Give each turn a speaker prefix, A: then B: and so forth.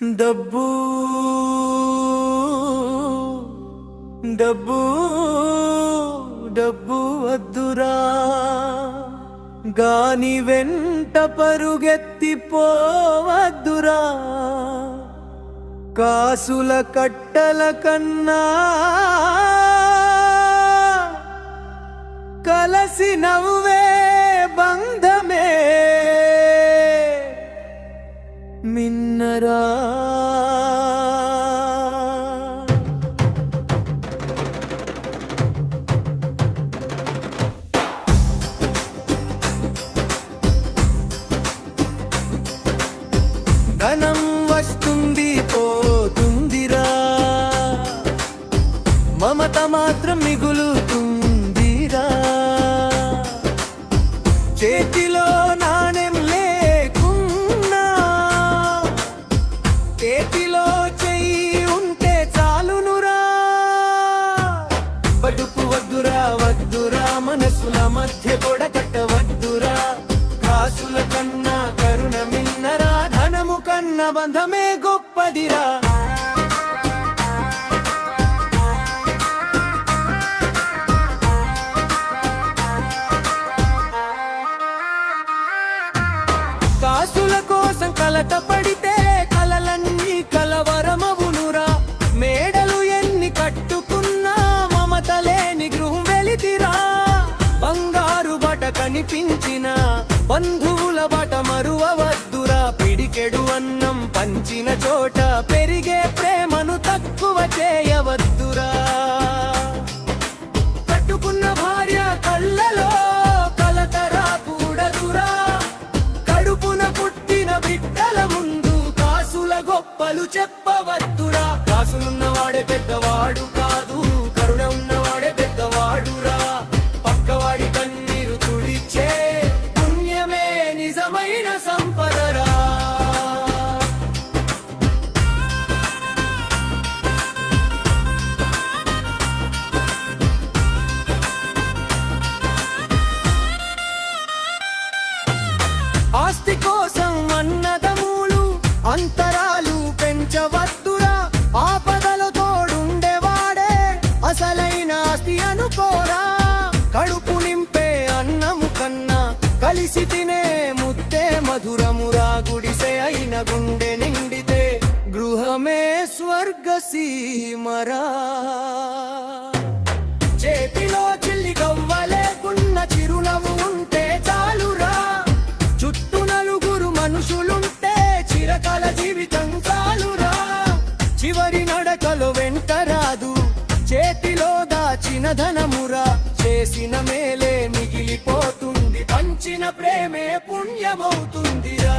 A: డబ్బు డబ్బు డబ్బు వద్దురా గాని వెంట పరుగెత్తిపోవద్దురా కాసుల కట్టల కన్నా కలసి నవ్వే బంధమే మిన్నరా ధనం వస్తుంది పోతుందిరా మమత మాత్రం మిగులుతుందిరా చేతిలో నాణెం లేకున్నా చేతిలో చెయ్యి ఉంటే చాలునురా పడుపు వద్దురా వద్దురా మనసుల మధ్య కొడకట్టవద్దురా కాసుల కన్నా కరుణ మిన్నరా ధనము కన్న బంధమే గొప్పదిరా కాసుల కోసం కలత పడితే కలలన్నీ కలవరమవునురా మేడలు ఎన్ని కట్టుకున్నా మమత లేని గృహం వెలితిరా బంగారు బట కనిపించిన బంధువుల బట మరువవద్దురా పిడికెడు అన్నం పంచిన చోట పెరిగే ప్రేమను తక్కువ చేయవద్దురా కట్టుకున్న భార్య కళ్ళలో కలతరా కూడదురా కడుపున పుట్టిన బిడ్డల ముందు కాసుల గొప్పలు చెప్పవద్దురా కాసులున్నవాడే పెద్దవాడు కాదు కరుణ ఉన్నవాడే పెద్దవాడురా పక్కవాడి కన్నీరు తుడిచే పుణ్యమే నిజమైన సంపదరా ఆస్తి కోసం అన్నదములు అంతరాలు పెంచవద్దురా ఆపదలో తోడుండేవాడే అసలైన ఆస్తి అనుకోరా కడుపు నింపే అన్నము కన్నా కలిసి తినే ముద్దే మధురమురా గుడిసె అయిన గుండె నిండితే గృహమే స్వర్గసీమరా చేతిలో చిల్లి గవ్వలేకున్న చిరునవ్వు ఉంటే చాలురా చుట్టూ నలుగురు మనుషులుంటే చిరకాల జీవితం చాలురా చివరి నడకలో వెంటరాదు చేతిలో దాచిన ధనమురా చేసిన మేలే మిగిలిపోతుంది పంచిన ప్రేమే పుణ్యమవుతుందిరా